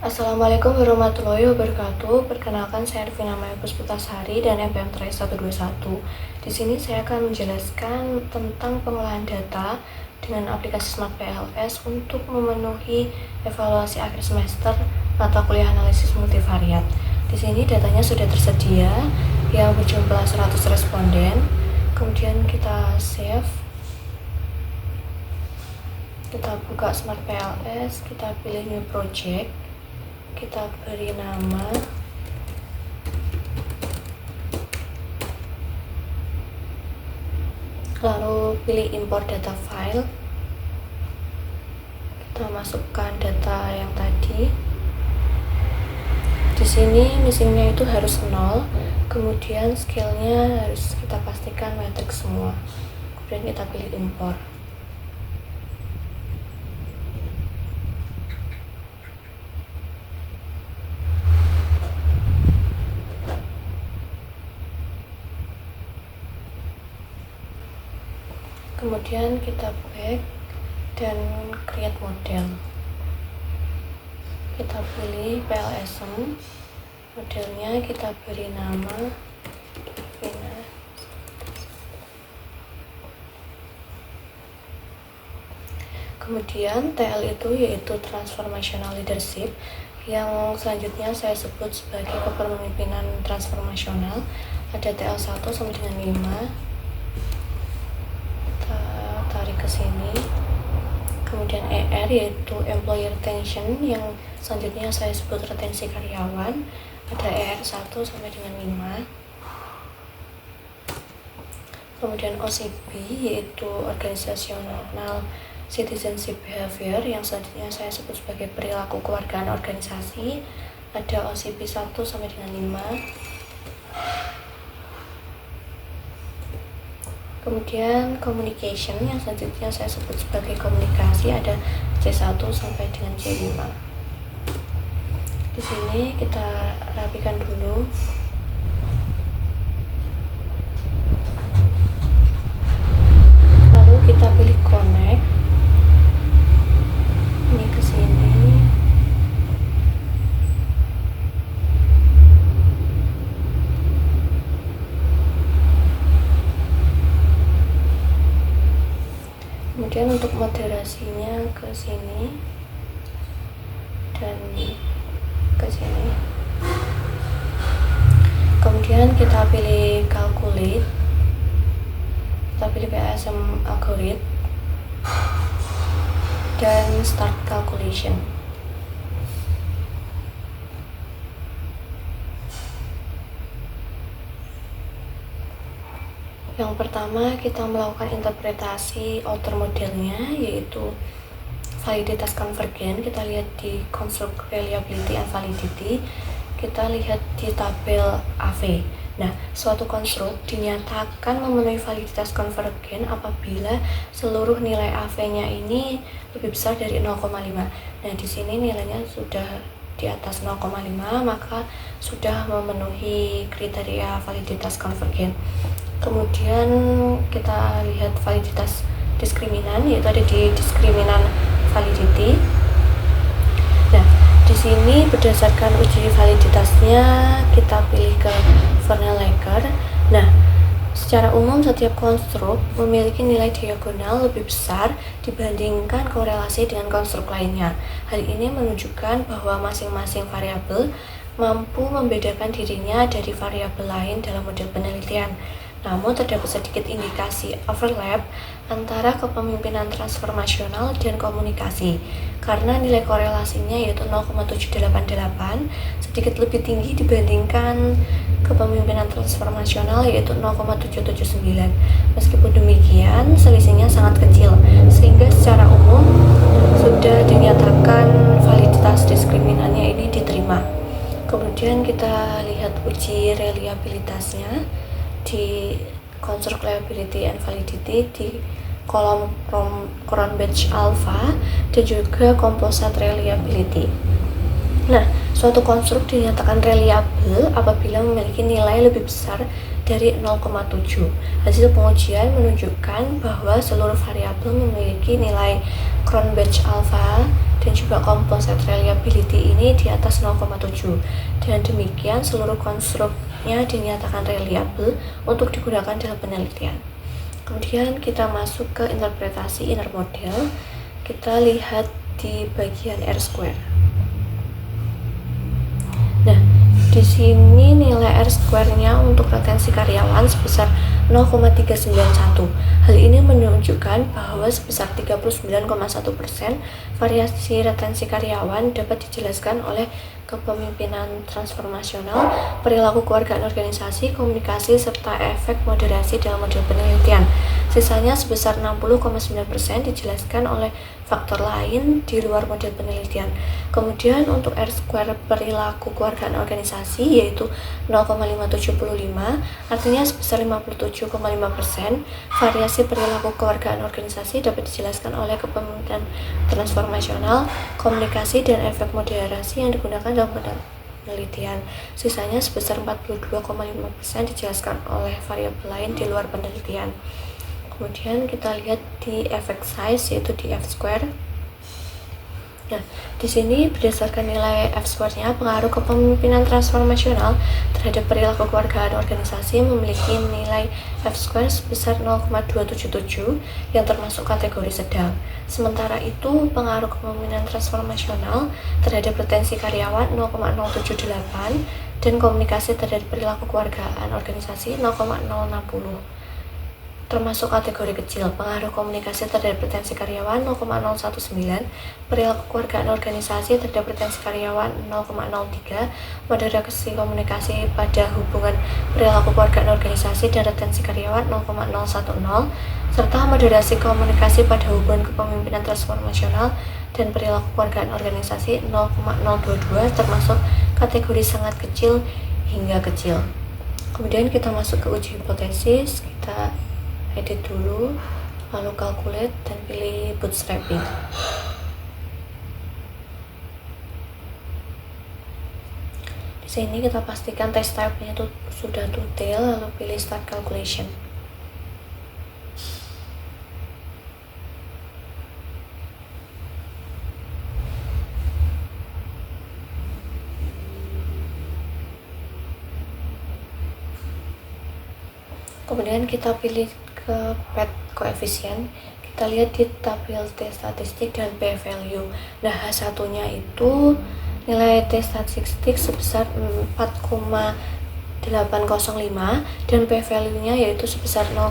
Assalamualaikum warahmatullahi wabarakatuh. Perkenalkan, saya Arvina Maya Puspitasari dan NPM terakhir 121. Di sini saya akan menjelaskan tentang pengolahan data dengan aplikasi Smart PLS untuk memenuhi evaluasi akhir semester mata kuliah analisis multivariat. Di sini datanya sudah tersedia yang berjumlah 100 responden. Kemudian kita save. Kita buka Smart PLS, kita pilih new project. Kita beri nama, lalu pilih import data file. Kita masukkan data yang tadi. Di sini missingnya itu harus 0, kemudian scale-nya harus kita pastikan matriks semua. Kemudian kita pilih import. Kemudian kita back dan create model. Kita pilih PLSM, modelnya kita beri nama Vina. Kemudian TL itu yaitu transformational leadership, yang selanjutnya saya sebut sebagai kepemimpinan transformasional. Ada TL1 sama dengan 5. Tarik ke sini. Kemudian ER yaitu employee retention, yang selanjutnya saya sebut retensi karyawan. Ada ER1 sampai dengan 5. Kemudian OCB yaitu organizational citizenship behavior, yang selanjutnya saya sebut sebagai perilaku kewargaan organisasi. Ada OCB 1 sampai dengan 5. Kemudian communication, yang selanjutnya saya sebut sebagai komunikasi, ada C1 sampai dengan C5. Di sini kita rapikan dulu. Lalu kita pilih connect. Ini ke sini. Kemudian untuk moderasinya ke sini dan ke sini. Kemudian kita pilih calculate. Kita pilih PSM algorithm dan start calculation. Yang pertama, kita melakukan interpretasi outer modelnya, yaitu validitas konvergen. Kita lihat di construct reliability and validity. Kita lihat di tabel AV. Nah, suatu konstruk dinyatakan memenuhi validitas konvergen apabila seluruh nilai AV-nya ini lebih besar dari 0,5. Nah, di sini nilainya sudah di atas 0,5, maka sudah memenuhi kriteria validitas konvergen. Kemudian kita lihat validitas diskriminan, yaitu ada di diskriminan validity. Nah, di sini berdasarkan uji validitasnya kita pilih ke Vernacular. Nah, secara umum setiap konstruk memiliki nilai diagonal lebih besar dibandingkan korelasi dengan konstruk lainnya. Hal ini menunjukkan bahwa masing-masing variabel mampu membedakan dirinya dari variabel lain dalam model penelitian. Namun terdapat sedikit indikasi overlap antara kepemimpinan transformasional dan komunikasi, karena nilai korelasinya yaitu 0,788 sedikit lebih tinggi dibandingkan kepemimpinan transformasional yaitu 0,779. Meskipun demikian, selisihnya sangat kecil, sehingga secara umum sudah dinyatakan validitas diskriminannya ini diterima. Kemudian kita lihat uji reliabilitasnya di construct reliability and validity di kolom Cronbach alpha dan juga composite reliability. Nah, suatu konstruk dinyatakan reliable apabila memiliki nilai lebih besar dari 0,7. Hasil pengujian menunjukkan bahwa seluruh variabel memiliki nilai Cronbach alpha dan juga composite reliability ini di atas 0,7. Dengan demikian, seluruh konstruknya dinyatakan reliable untuk digunakan dalam penelitian. Kemudian kita masuk ke interpretasi inner model. Kita lihat di bagian R-square. Nah, di sini nilai R-square-nya untuk retensi karyawan sebesar 0,391. Hal ini menunjukkan bahwa sebesar 39,1% variasi retensi karyawan dapat dijelaskan oleh kepemimpinan transformasional, perilaku keluargaan organisasi, komunikasi, serta efek moderasi dalam model penelitian. Sisanya sebesar 60,9% dijelaskan oleh faktor lain di luar model penelitian. Kemudian untuk R-square perilaku keluargaan organisasi yaitu 0,575, artinya sebesar 57,5%. Variasi perilaku keluargaan organisasi dapat dijelaskan oleh kepemimpinan transformasional, komunikasi, dan efek moderasi yang digunakan dalam penelitian. Sisanya sebesar 42,5% dijelaskan oleh variabel lain di luar penelitian. Kemudian kita lihat di effect size yaitu di F-square. Nah, di sini berdasarkan nilai F-square-nya, pengaruh kepemimpinan transformasional terhadap perilaku keluargaan organisasi memiliki nilai F-square sebesar 0,277 yang termasuk kategori sedang. Sementara itu, pengaruh kepemimpinan transformasional terhadap retensi karyawan 0,078 dan komunikasi terhadap perilaku keluargaan organisasi 0,060. Termasuk kategori kecil. Pengaruh komunikasi terhadap retensi karyawan 0,019, perilaku keluargaan organisasi terhadap retensi karyawan 0,03, moderasi komunikasi pada hubungan perilaku keluargaan organisasi dan retensi karyawan 0,010, serta moderasi komunikasi pada hubungan kepemimpinan transformasional dan perilaku keluargaan organisasi 0,022, termasuk kategori sangat kecil hingga kecil. Kemudian kita masuk ke uji hipotesis. Kita edit dulu, lalu calculate dan pilih bootstrapping. Di sini kita pastikan test type-nya itu sudah detail, lalu pilih start calculation. Kemudian kita pilih ke PET koefisien. Kita lihat di tabel T statistik dan P value. Nah, H1-nya itu nilai T statistik sebesar 4,805 dan P value-nya yaitu sebesar 0,000.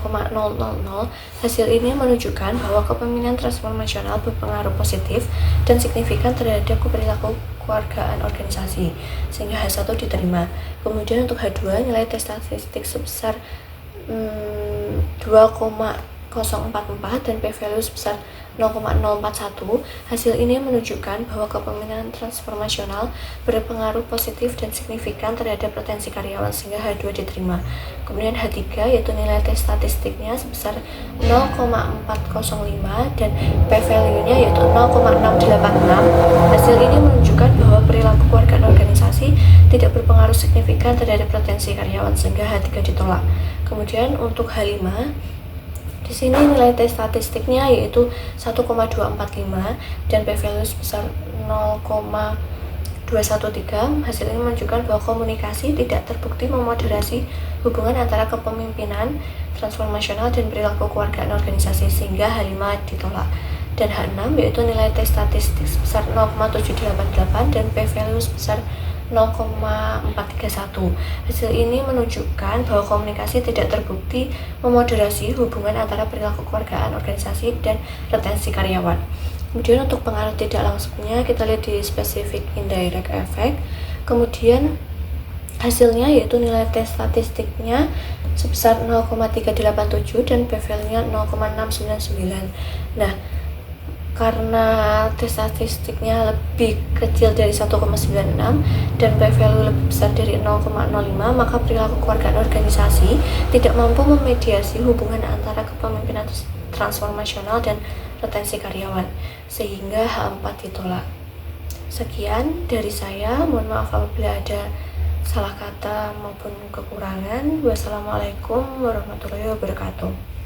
Hasil ini menunjukkan bahwa kepemimpinan transformasional berpengaruh positif dan signifikan terhadap perilaku keluargaan organisasi, sehingga H1 diterima. Kemudian untuk H2, nilai T statistik sebesar 2,044 dan p-value sebesar 0,041. Hasil ini menunjukkan bahwa kepemimpinan transformasional berpengaruh positif dan signifikan terhadap retensi karyawan, sehingga H2 diterima. Kemudian H3 yaitu nilai T statistiknya sebesar 0,405 dan p-value-nya yaitu 0,686. Hasil ini menunjukkan bahwa perilaku keluargaan organisasi tidak berpengaruh signifikan terhadap retensi karyawan, sehingga H3 ditolak. Kemudian untuk H5, di sini nilai T statistiknya yaitu 1,245 dan p-value sebesar 0,213. Hasil ini menunjukkan bahwa komunikasi tidak terbukti memoderasi hubungan antara kepemimpinan transformasional dan perilaku keluargaan organisasi, sehingga H5 ditolak. Dan H6 yaitu nilai T statistik sebesar 0,788 dan p-value sebesar 0,431. Hasil ini menunjukkan bahwa komunikasi tidak terbukti memoderasi hubungan antara perilaku keluargaan organisasi dan retensi karyawan. Kemudian untuk pengaruh tidak langsungnya kita lihat di specific indirect effect. Kemudian hasilnya yaitu nilai T statistiknya sebesar 0,387 dan p-value-nya 0,699. Nah, karena T statistiknya lebih kecil dari 1,96 dan p-value lebih besar dari 0,05, maka perilaku keluargaan organisasi tidak mampu memediasi hubungan antara kepemimpinan transformasional dan retensi karyawan, sehingga H4 ditolak. Sekian dari saya, mohon maaf apabila ada salah kata maupun kekurangan. Wassalamualaikum warahmatullahi wabarakatuh.